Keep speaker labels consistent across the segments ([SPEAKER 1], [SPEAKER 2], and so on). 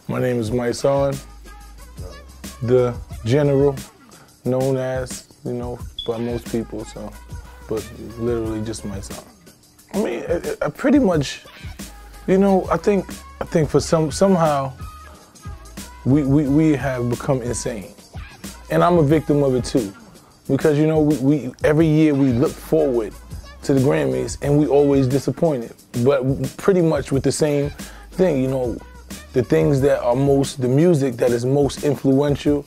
[SPEAKER 1] My name is Mysonne, the general, known as, by most people, but literally just Mysonne. I mean, I pretty much, I think for somehow we have become insane. And I'm a victim of it too. Because, we every year we look forward to the Grammys and we always disappointed. But pretty much with the same thing, the things that are the music that is most influential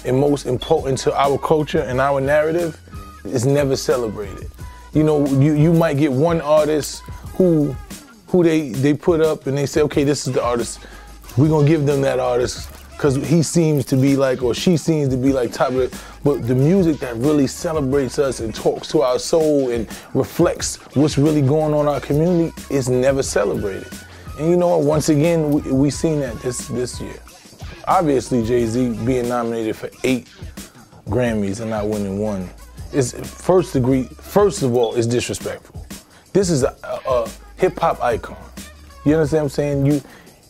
[SPEAKER 1] and most important to our culture and our narrative is never celebrated. You might get one artist who they put up and they say, okay, this is the artist. We're gonna give them that artist because he seems to be like, or she seems to be like top of it. But the music that really celebrates us and talks to our soul and reflects what's really going on in our community is never celebrated. And once again, we seen that this year. Obviously, Jay-Z being nominated for 8 Grammys and not winning one is first of all, is disrespectful. This is a hip-hop icon. You understand what I'm saying?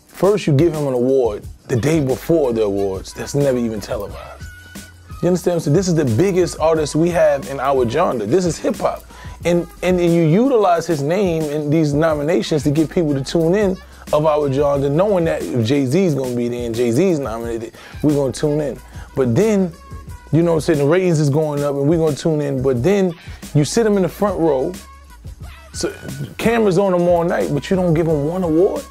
[SPEAKER 1] First you give him an award the day before the awards that's never even televised. You understand what I'm saying? This is the biggest artist we have in our genre. This is hip-hop. And you utilize his name in these nominations to get people to tune in of our genre, knowing that if Jay-Z's gonna be there and Jay-Z's nominated, we're gonna tune in. But then, the ratings is going up and we're gonna tune in, but then you sit him in the front row, so cameras on him all night, but you don't give him one award?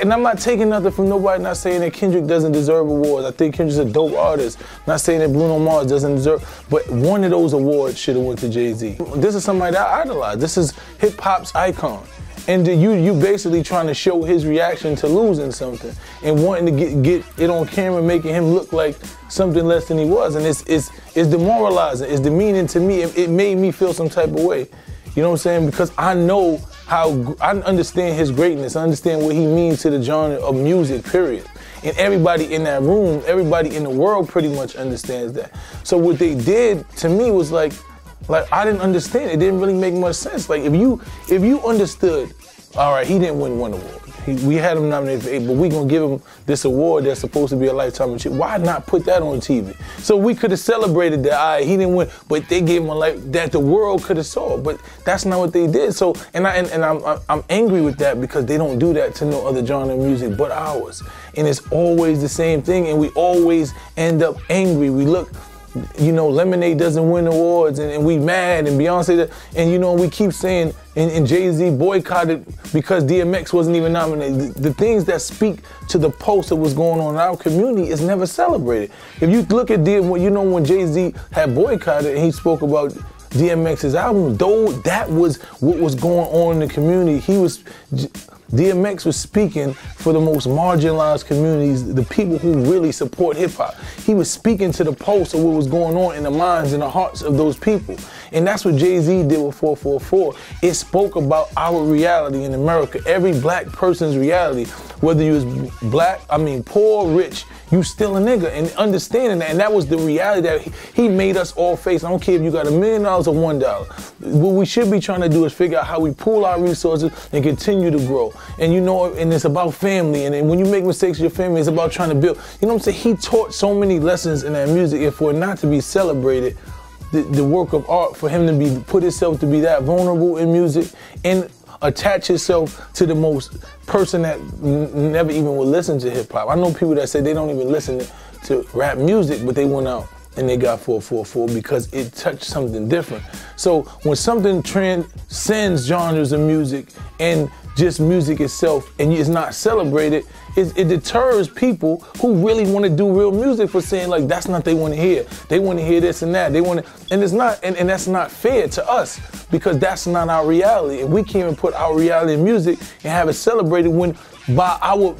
[SPEAKER 1] And I'm not taking nothing from nobody, not saying that Kendrick doesn't deserve awards. I think Kendrick's a dope artist. Not saying that Bruno Mars doesn't deserve, but one of those awards should have went to Jay-Z. This is somebody that I idolize. This is hip-hop's icon. And you basically trying to show his reaction to losing something and wanting to get it on camera, making him look like something less than he was. And it's demoralizing, it's demeaning to me. It made me feel some type of way. You know what I'm saying? Because I know I understand his greatness. I understand what he means to the genre of music, period. And everybody in that room, everybody in the world pretty much understands that. So what they did to me was like I didn't understand. It didn't really make much sense. Like if you understood, all right, he didn't win one award. We had him nominated for 8, but we gonna give him this award that's supposed to be a lifetime achievement. Why not put that on TV? So we could have celebrated that, all right, he didn't win, but they gave him a life that the world could have saw. But that's not what they did. So I'm angry with that because they don't do that to no other genre of music but ours. And it's always the same thing, and we always end up angry. We look. Lemonade doesn't win awards, and we mad, and Beyonce, and we keep saying, and Jay-Z boycotted because DMX wasn't even nominated. The things that speak to the pulse of what's going on in our community is never celebrated. If you look at when Jay-Z had boycotted and he spoke about DMX's album, though that was what was going on in the community, DMX was speaking for the most marginalized communities, the people who really support hip-hop. He was speaking to the pulse of what was going on in the minds and the hearts of those people. And that's what Jay-Z did with 444. It spoke about our reality in America, every black person's reality. Whether you was poor, rich, you still a nigga. And understanding that, and that was the reality that he made us all face. I don't care if you got $1 million or $1. What we should be trying to do is figure out how we pool our resources and continue to grow. And and it's about family. And when you make mistakes with your family, it's about trying to build. You know what I'm saying? He taught so many lessons in that music, and for it not to be celebrated, the work of art, for him to put himself to be that vulnerable in music and attach himself to the most person that never even would listen to hip hop. I know people that say they don't even listen to rap music, but they went out and they got 444 because it touched something different. So when something transcends genres of music and just music itself and it's not celebrated, it deters people who really want to do real music for saying like that's not what they want to hear. They want to hear this and that. And it's not, and that's not fair to us because that's not our reality. And we can't even put our reality in music and have it celebrated by our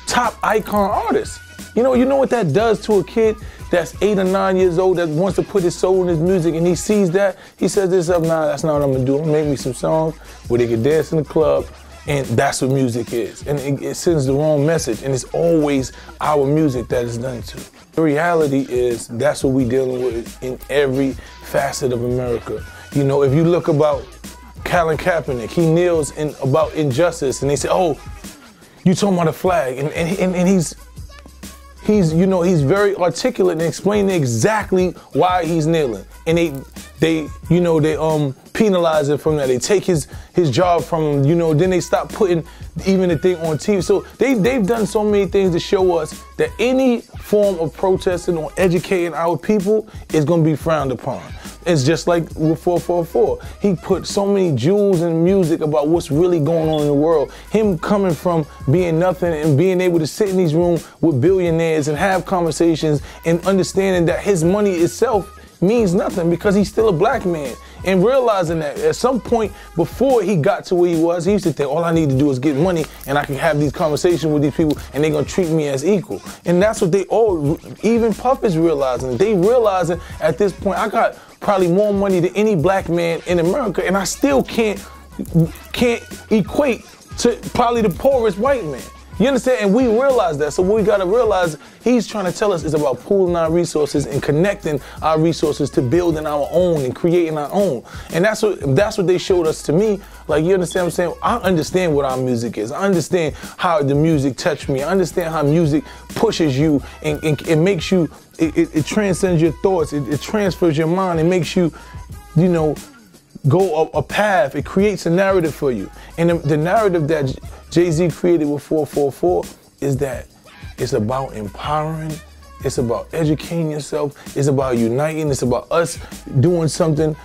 [SPEAKER 1] top icon artists. You know what that does to a kid that's 8 or 9 years old that wants to put his soul in his music, and he sees that, he says this up, nah, that's not what I'm gonna do. I'm gonna make me some songs where they can dance in the club, and that's what music is. And it sends the wrong message, and it's always our music that is done to. The reality is that's what we're dealing with in every facet of America. If you look about Colin Kaepernick, he kneels about injustice, and they say, oh, you talking about a flag, and he's you know, he's very articulate in explaining exactly why he's kneeling. And they you know, they penalize him from that. They take his job from him, you know, then they stop putting even the thing on TV. So they've done so many things to show us that any form of protesting or educating our people is gonna be frowned upon. It's just like with 444. He put so many jewels in music about what's really going on in the world. Him coming from being nothing and being able to sit in these rooms with billionaires and have conversations and understanding that his money itself means nothing because he's still a black man. And realizing that at some point before he got to where he was, he used to think, all I need to do is get money and I can have these conversations with these people and they're gonna treat me as equal. And that's what they all, even Puff is realizing. They realizing at this point, I got probably more money than any black man in America and I still can't equate to probably the poorest white man. You understand? And we realize that. So what we gotta realize, he's trying to tell us is about pooling our resources and connecting our resources to building our own and creating our own. And that's what they showed us to me. Like, you understand what I'm saying? I understand what our music is. I understand how the music touched me. I understand how music pushes you and it makes you, it transcends your thoughts. It transfers your mind. It makes you, you know, go a path. It creates a narrative for you. And the narrative that Jay-Z created with 444 is that it's about empowering, it's about educating yourself, it's about uniting, it's about us doing something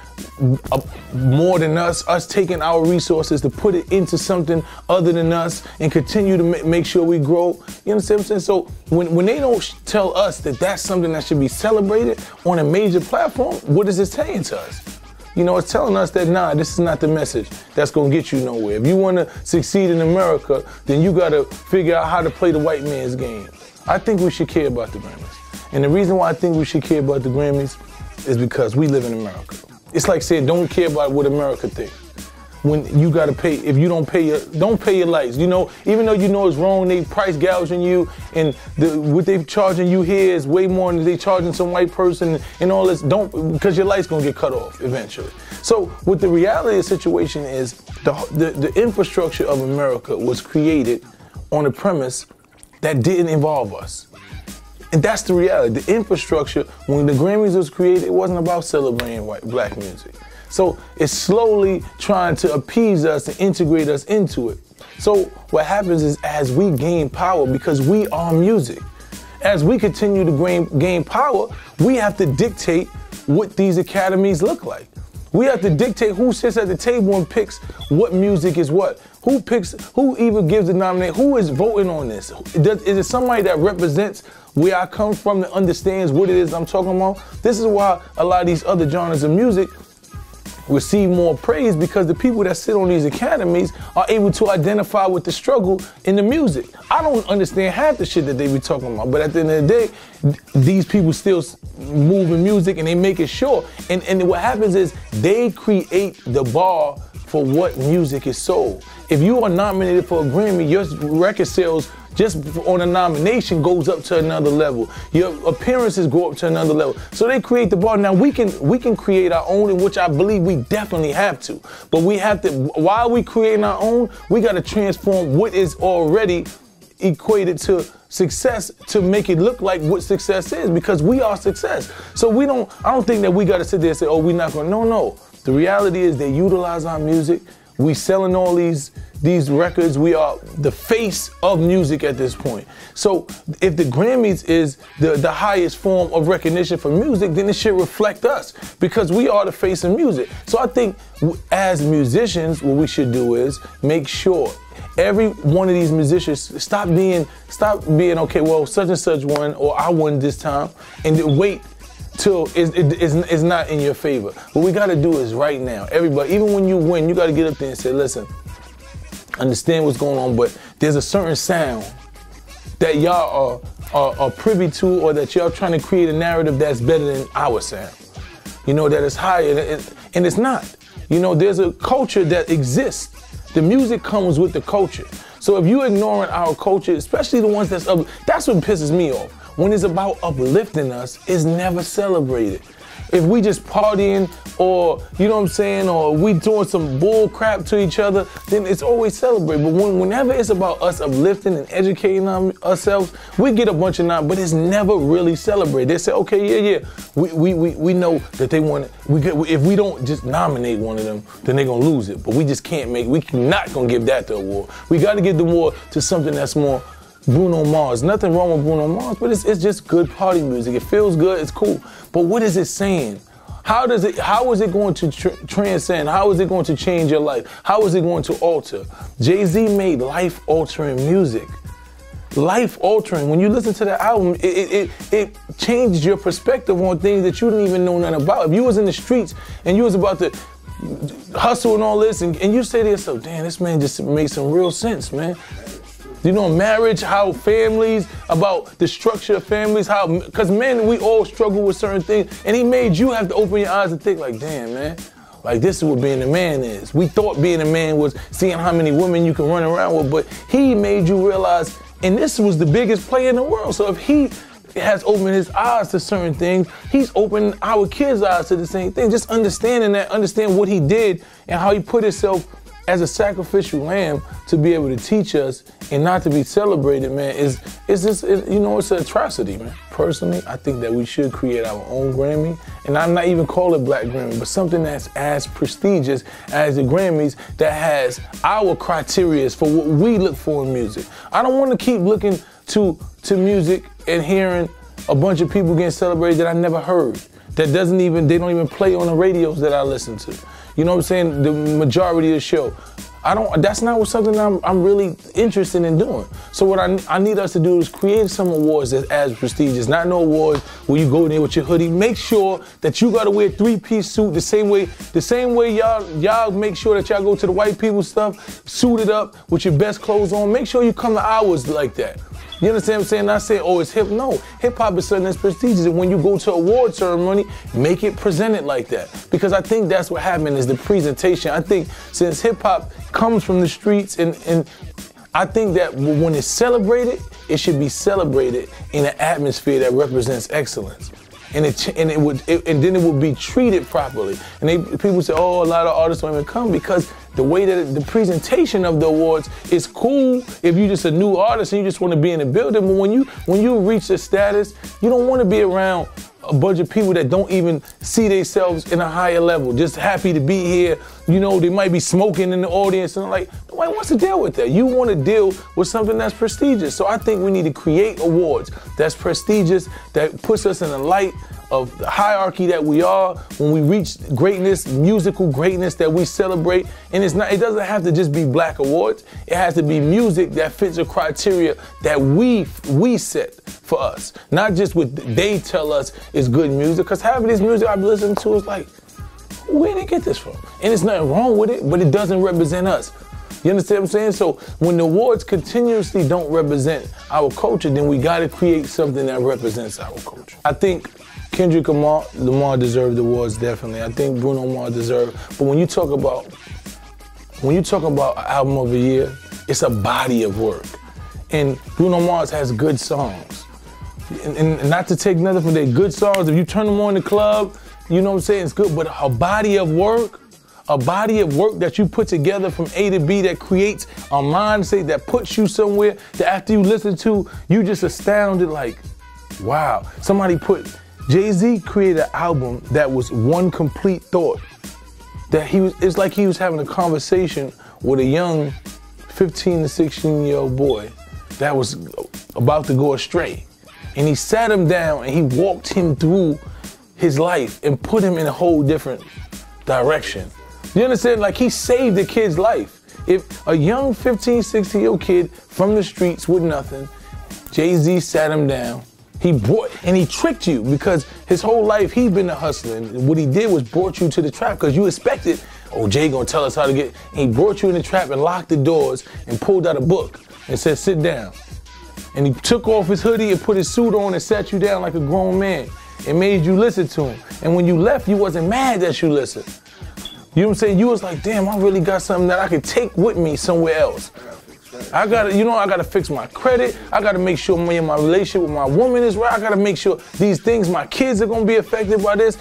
[SPEAKER 1] more than us taking our resources to put it into something other than us and continue to make sure we grow. You understand what I'm saying? So when they don't tell us that that's something that should be celebrated on a major platform, what is it saying to us? You know, it's telling us that, nah, this is not the message that's gonna get you nowhere. If you wanna succeed in America, then you gotta figure out how to play the white man's game. I think we should care about the Grammys. And the reason why I think we should care about the Grammys is because we live in America. It's like saying, don't care about what America thinks. When you gotta pay, if you don't pay your lights. You know, even though you know it's wrong, they price gouging you, and what they charging you here is way more than they charging some white person and all this. Because your light's gonna get cut off eventually. So what the reality of the situation is, the infrastructure of America was created on a premise that didn't involve us. And that's the reality. The infrastructure, when the Grammys was created, it wasn't about celebrating black music. So it's slowly trying to appease us and integrate us into it. So what happens is, as we gain power, because we are music, as we continue to gain power, we have to dictate what these academies look like. We have to dictate who sits at the table and picks what music is what. Who picks, who even gives the nomination, who is voting on this? Is it somebody that represents where I come from, that understands what it is I'm talking about? This is why a lot of these other genres of music receive more praise, because the people that sit on these academies are able to identify with the struggle in the music. I don't understand half the shit that they be talking about, but at the end of the day, these people still move in music and they make it sure. And what happens is they create the bar for what music is sold. If you are nominated for a Grammy, your record sales just on a nomination goes up to another level. Your appearances go up to another level. So they create the bar. Now we can create our own, in which I believe we definitely have to. But we have to, while we creating our own, we got to transform what is already equated to success to make it look like what success is, because we are success. So I don't think that we got to sit there and say, oh, we're not going to, no. The reality is they utilize our music. We selling all these records. We are the face of music at this point. So if the Grammys is the highest form of recognition for music, then it should reflect us, because we are the face of music. So I think as musicians, what we should do is make sure every one of these musicians stop being okay, well, such and such won, or I won this time, and wait till it's not in your favor. What we gotta do is right now, everybody, even when you win, you gotta get up there and say, listen, understand what's going on, but there's a certain sound that y'all are privy to, or that y'all trying to create a narrative that's better than our sound. You know, that is higher, and it's not. You know, there's a culture that exists. The music comes with the culture. So if you're ignoring our culture, especially the ones that's what pisses me off. When it's about uplifting us, it's never celebrated. if we just partying or, you know what I'm saying, or we doing some bull crap to each other, then it's always celebrated. But whenever it's about us uplifting and educating ourselves, we get a bunch of but it's never really celebrated. They say, okay, yeah, we know that they want it. If we don't just nominate one of them, then they're gonna lose it. But we just can't we're not gonna give that the award. We gotta give the award to something that's more Bruno Mars. Nothing wrong with Bruno Mars, but it's just good party music. It feels good, it's cool. But what is it saying? How is it going to transcend? How is it going to change your life? How is it going to alter? Jay-Z made life-altering music. Life-altering. When you listen to the album, it changed your perspective on things that you didn't even know nothing about. If you was in the streets and you was about to hustle and all this, and you say to yourself, damn, this man just made some real sense, man. You know, marriage, how families, about the structure of families, because men, we all struggle with certain things, and he made you have to open your eyes and think like, damn, man, like this is what being a man is. We thought being a man was seeing how many women you can run around with, but he made you realize, and this was the biggest player in the world, so if he has opened his eyes to certain things, he's opened our kids' eyes to the same thing. Just understanding that, understand what he did and how he put himself as a sacrificial lamb to be able to teach us and not to be celebrated, man, is just, you know, it's an atrocity, man. Personally, I think that we should create our own Grammy, and I'm not even call it Black Grammy, but something that's as prestigious as the Grammys that has our criteria for what we look for in music. I don't want to keep looking to music and hearing a bunch of people getting celebrated that I never heard, that they don't even play on the radios that I listen to. You know what I'm saying? The majority of the show. That's not something I'm really interested in doing. So what I need us to do is create some awards that's as prestigious, not no awards where you go in there with your hoodie. Make sure that you gotta wear a three-piece suit the same way y'all make sure that y'all go to the white people stuff, suited up with your best clothes on. Make sure you come to ours like that. You understand what I'm saying? Not saying, oh, it's hip. No, hip-hop is something that's prestigious. And when you go to award ceremony, make it presented like that. Because I think that's what happened is the presentation. I think since hip-hop comes from the streets, and I think that when it's celebrated, it should be celebrated in an atmosphere that represents excellence. And then it would be treated properly. And people say, oh, a lot of artists don't even come because the way that the presentation of the awards is cool if you're just a new artist and you just want to be in the building. But when you reach the status, you don't want to be around a bunch of people that don't even see themselves in a higher level, just happy to be here. You know, they might be smoking in the audience, and like, nobody wants to deal with that. You want to deal with something that's prestigious. So I think we need to create awards that's prestigious, that puts us in the light of the hierarchy that we are when we reach greatness, musical greatness that we celebrate. And it doesn't have to just be black awards. It has to be music that fits a criteria that we set for us. Not just what they tell us is good music, because half of this music I've listened to is like, where did they get this from? And there's nothing wrong with it, but it doesn't represent us. You understand what I'm saying? So when the awards continuously don't represent our culture, then we gotta create something that represents our culture. I think Kendrick Lamar deserved the awards, definitely. I think Bruno Mars deserved. But when you talk about album of the year, it's a body of work. And Bruno Mars has good songs. And not to take nothing from their good songs, if you turn them on in the club, you know what I'm saying, it's good. But a body of work that you put together from A to B that creates a mindset that puts you somewhere that after you listen to, you just astounded like, wow. Jay-Z created an album that was one complete thought. It's like he was having a conversation with a young 15 to 16-year-old boy that was about to go astray. And he sat him down and he walked him through his life and put him in a whole different direction. You understand? Like, he saved the kid's life. If a young 15, 16-year-old kid from the streets with nothing, Jay-Z sat him down, he tricked you, because his whole life he's been a hustler. And what he did was brought you to the trap because you expected, oh, Jay gonna tell us how to get, and he brought you in the trap and locked the doors and pulled out a book and said, sit down. And he took off his hoodie and put his suit on and sat you down like a grown man and made you listen to him. And when you left, you wasn't mad that you listened. You know what I'm saying? You was like, damn, I really got something that I could take with me somewhere else. I gotta fix my credit. I gotta make sure my relationship with my woman is right. I gotta make sure these things, my kids are gonna be affected by this.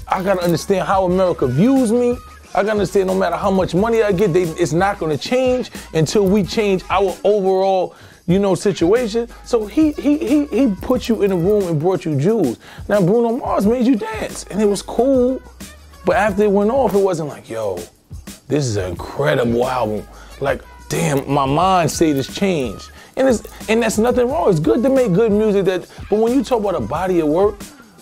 [SPEAKER 1] I gotta understand how America views me. I gotta understand no matter how much money I get, it's not gonna change until we change our overall, you know, situation. So he put you in a room and brought you jewels. Now Bruno Mars made you dance, and it was cool. But after it went off, it wasn't like, yo, this is an incredible album. Like, damn, my mind state has changed. And that's nothing wrong. It's good to make good music, but when you talk about a body of work,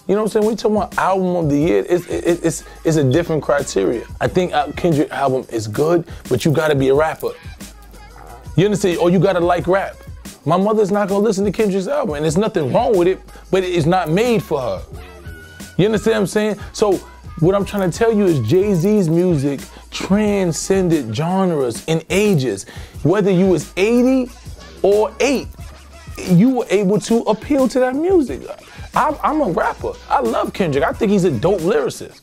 [SPEAKER 1] you know what I'm saying? When you talk about album of the year, it's a different criteria. I think Kendrick album is good, but you gotta be a rapper. You understand? Or you gotta like rap. My mother's not gonna listen to Kendrick's album, and there's nothing wrong with it, but it's not made for her. You understand what I'm saying? So what I'm trying to tell you is Jay-Z's music transcended genres and ages. Whether you was 80 or 8, you were able to appeal to that music. I'm a rapper. I love Kendrick. I think he's a dope lyricist.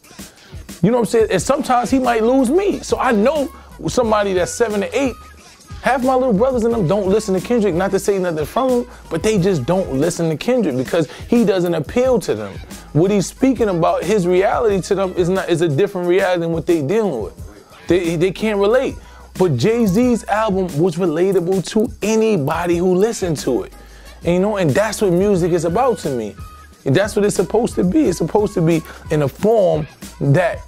[SPEAKER 1] You know what I'm saying? And sometimes he might lose me. So I know somebody that's 7 to 8, half my little brothers and them don't listen to Kendrick, not to say nothing from him, but they just don't listen to Kendrick because he doesn't appeal to them. What he's speaking about, his reality to them is a different reality than what they dealing with. They can't relate. But Jay-Z's album was relatable to anybody who listened to it. And, you know, and that's what music is about to me. And that's what it's supposed to be. It's supposed to be in a form that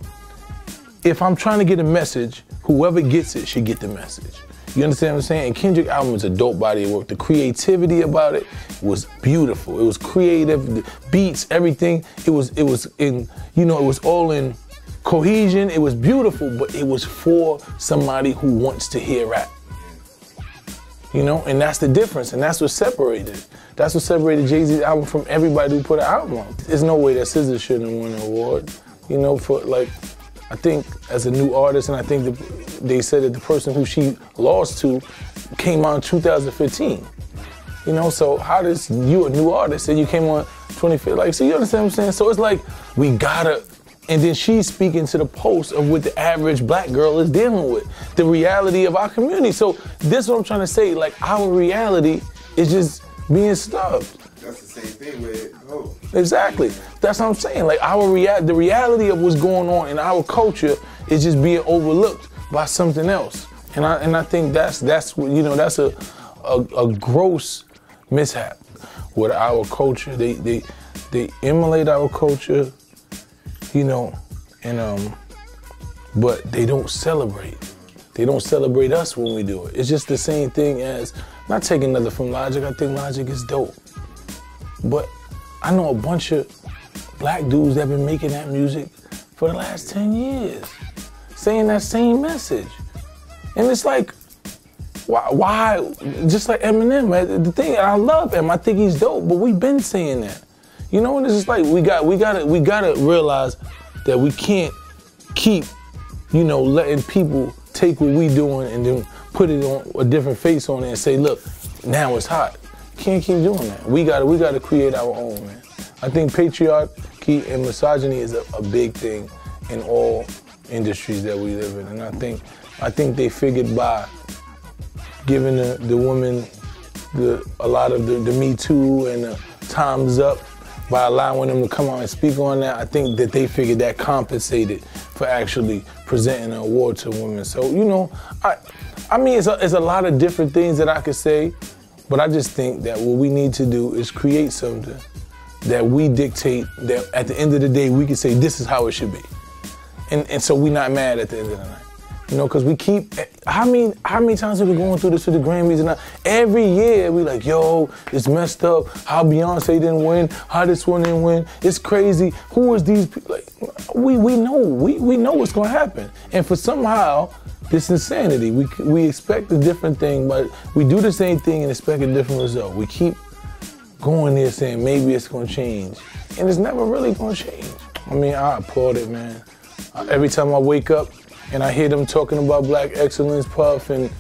[SPEAKER 1] if I'm trying to get a message, whoever gets it should get the message. You understand what I'm saying? And Kendrick album is a dope body of work. The creativity about it was beautiful. It was creative, the beats, everything. It was in, you know, it was all in cohesion. It was beautiful, but it was for somebody who wants to hear rap. You know, and that's the difference, and that's what separated. That's what separated Jay-Z's album from everybody who put an album on. There's no way that SZA shouldn't have won an award. You know, for like, I think as a new artist, and I think they said that the person who she lost to came out in 2015. You know, so how does you, a new artist, and you came on 25th? Like, so you understand what I'm saying? So it's like, we gotta, and then she's speaking to the pulse of what the average black girl is dealing with, the reality of our community. So this is what I'm trying to say, like, our reality is just being stubbed.
[SPEAKER 2] That's the same thing with hope.
[SPEAKER 1] Exactly. That's what I'm saying. Like, the reality of what's going on in our culture is just being overlooked by something else. And I think that's what, you know, that's a gross mishap with our culture. They emulate our culture, you know, and but they don't celebrate. They don't celebrate us when we do it. It's just the same thing as, not taking nothing from Logic, I think Logic is dope. But I know a bunch of black dudes that have been making that music for the last 10 years, saying that same message. And it's like, why? Just like Eminem, man, the thing, I love him, I think he's dope, but we've been saying that. You know, and it's just like, we gotta realize that we can't keep, you know, letting people take what we doing and then put it on a different face on it and say, look, now it's hot. Can't keep doing that. We gotta create our own, man. I think patriarchy and misogyny is a big thing in all industries that we live in, and I think they figured by giving the women a lot of the Me Too and the Time's Up, by allowing them to come out and speak on that, I think that they figured that compensated for actually presenting an award to women. So, you know, I mean, it's a lot of different things that I could say, but I just think that what we need to do is create something that we dictate, that at the end of the day, we can say, this is how it should be. And so we're not mad at the end of the night. You know, because we keep, how many times have we going through this with the Grammys? And every year we like, yo, it's messed up. How Beyonce didn't win, how this one didn't win. It's crazy. Who is these people? Like, we know what's gonna happen. And for somehow, this insanity, we expect a different thing, but we do the same thing and expect a different result. We keep going there saying maybe it's gonna change. And it's never really gonna change. I mean, I applaud it, man. Every time I wake up, and I hear them talking about black excellence, Puff and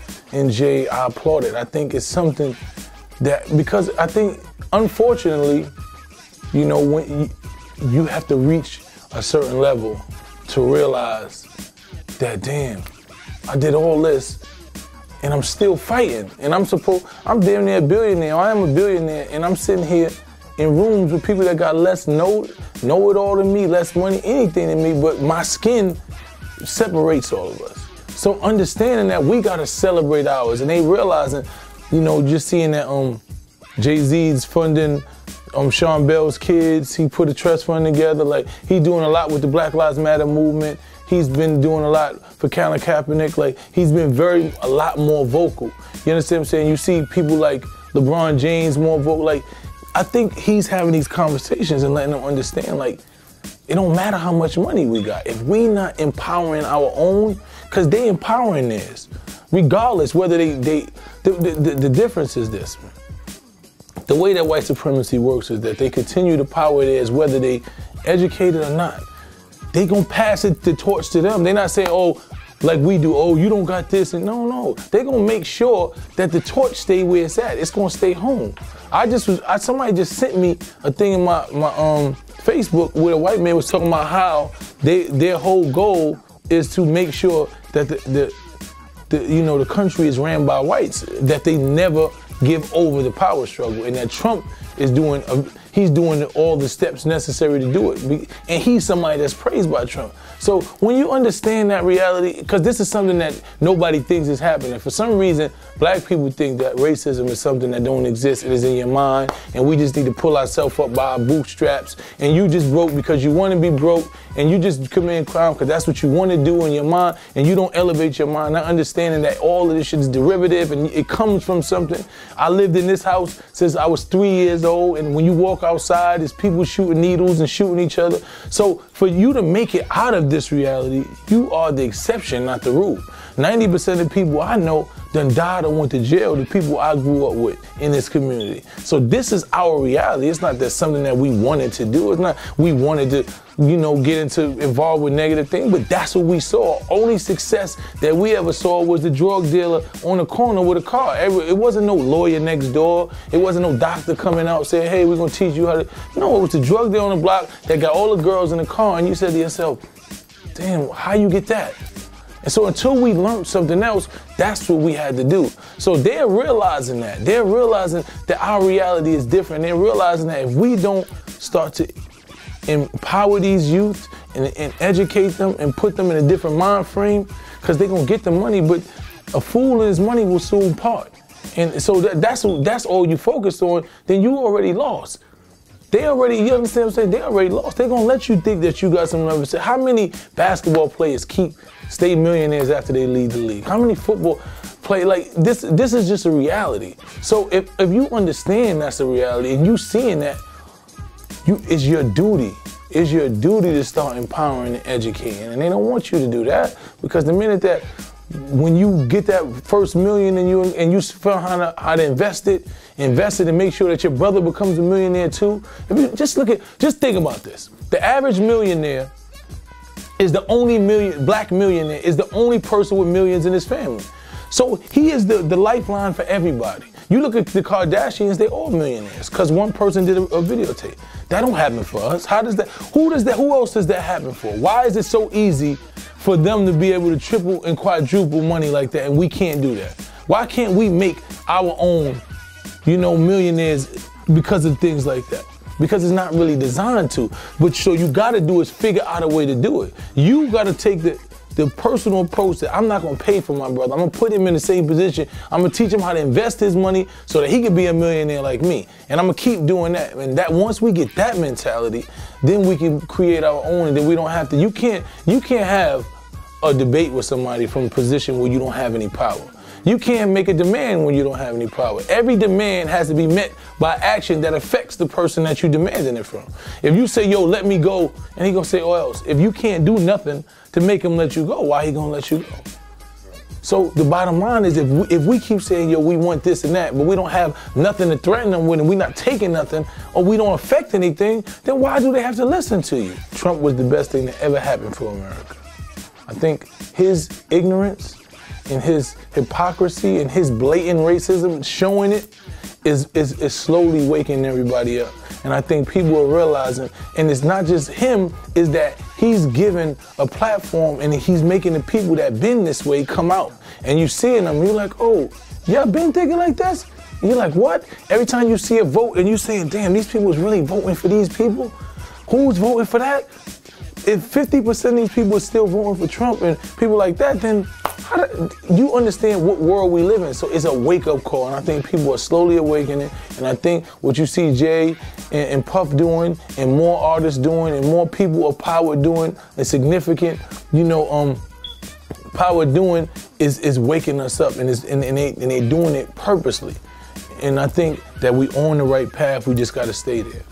[SPEAKER 1] Jay, I applaud it. I think it's something that, because I think, unfortunately, you know, when you have to reach a certain level to realize that, damn, I did all this and I'm still fighting. And I'm damn near a billionaire, I am a billionaire, and I'm sitting here in rooms with people that got less know it all than me, less money, anything than me, but my skin separates all of us. So understanding that we gotta celebrate ours, and they realizing, you know, just seeing that Jay-Z's funding Sean Bell's kids, he put a trust fund together, like he doing a lot with the Black Lives Matter movement. He's been doing a lot for Colin Kaepernick, like he's been a lot more vocal. You understand what I'm saying? You see people like LeBron James more vocal, like I think he's having these conversations and letting them understand, like, it don't matter how much money we got. If we not empowering our own, because they empowering theirs. Regardless whether the difference is this. The way that white supremacy works is that they continue to power theirs whether they educated or not. They gonna pass the torch to them. They're not saying, oh, like we do, oh, you don't got this, and no. They're gonna make sure that the torch stay where it's at. It's gonna stay home. Somebody just sent me a thing in my Facebook where a white man was talking about how their whole goal is to make sure that the country is ran by whites, that they never give over the power struggle, and that Trump is doing all the steps necessary to do it, and he's somebody that's praised by Trump. So when you understand that reality, because this is something that nobody thinks is happening. For some reason, black people think that racism is something that don't exist. It is in your mind, and we just need to pull ourselves up by our bootstraps. And you just broke because you want to be broke, and you just commit crime because that's what you want to do in your mind, and you don't elevate your mind, not understanding that all of this shit is derivative and it comes from something. I lived in this house since I was 3 years old, and when you walk outside, there's people shooting needles and shooting each other. So for you to make it out of this reality, you are the exception, not the rule. 90% of the people I know done died or went to jail, the people I grew up with in this community. So this is our reality. It's not that something that we wanted to do. It's not we wanted to, get involved with negative things, but that's what we saw. Only success that we ever saw was the drug dealer on the corner with a car. It wasn't no lawyer next door. It wasn't no doctor coming out saying, hey, we're gonna teach you how to. No, it was the drug dealer on the block that got all the girls in the car, and you said to yourself, damn, how you get that? And so until we learned something else, that's what we had to do. So they're realizing that. They're realizing that our reality is different. They're realizing that if we don't start to empower these youth and educate them and put them in a different mind frame, because they're going to get the money, but a fool and his money will soon part. And so that's all you focus on, then you already lost. You understand what I'm saying? They already lost. They're going to let you think that you got something to say. How many basketball players stay millionaires after they leave the league? How many football play like this is just a reality. So if you understand that's a reality and you seeing that, it's your duty. It's your duty to start empowering and educating. And they don't want you to do that, because the minute that when you get that first million and you figure how to invest it and make sure that your brother becomes a millionaire too. If you just think about this. The average millionaire is the only black millionaire, is the only person with millions in his family. So he is the lifeline for everybody. You look at the Kardashians, they all millionaires because one person did a videotape. That don't happen for us. Who else does that happen for? Why is it so easy for them to be able to triple and quadruple money like that, and we can't do that? Why can't we make our own, millionaires because of things like that? Because it's not really designed to. But so you gotta do is figure out a way to do it. You gotta take the personal approach that I'm not gonna pay for my brother. I'm gonna put him in the same position. I'm gonna teach him how to invest his money so that he can be a millionaire like me. And I'm gonna keep doing that. And that once we get that mentality, then we can create our own, and then we don't have to, you can't have a debate with somebody from a position where you don't have any power. You can't make a demand when you don't have any power. Every demand has to be met by action that affects the person that you're demanding it from. If you say, yo, let me go, and he gonna say, oh, else. If you can't do nothing to make him let you go, why he gonna let you go? So the bottom line is if we keep saying, yo, we want this and that, but we don't have nothing to threaten them with, and we're not taking nothing, or we don't affect anything, then why do they have to listen to you? Trump was the best thing that ever happened for America. I think his ignorance and his hypocrisy and his blatant racism, showing it, is slowly waking everybody up. And I think people are realizing, and it's not just him, is that he's given a platform and he's making the people that been this way come out. And you seeing them, you're like, oh, y'all been thinking like this? you're like, what? Every time you see a vote and you saying, damn, these people is really voting for these people? Who's voting for that? If 50% of these people are still voting for Trump and people like that, then you understand what world we live in. So it's a wake-up call, and I think people are slowly awakening. And I think what you see Jay and Puff doing, and more artists doing, and more people of power doing, and significant, power doing, is waking us up, and they doing it purposely. And I think that we on the right path. We just got to stay there.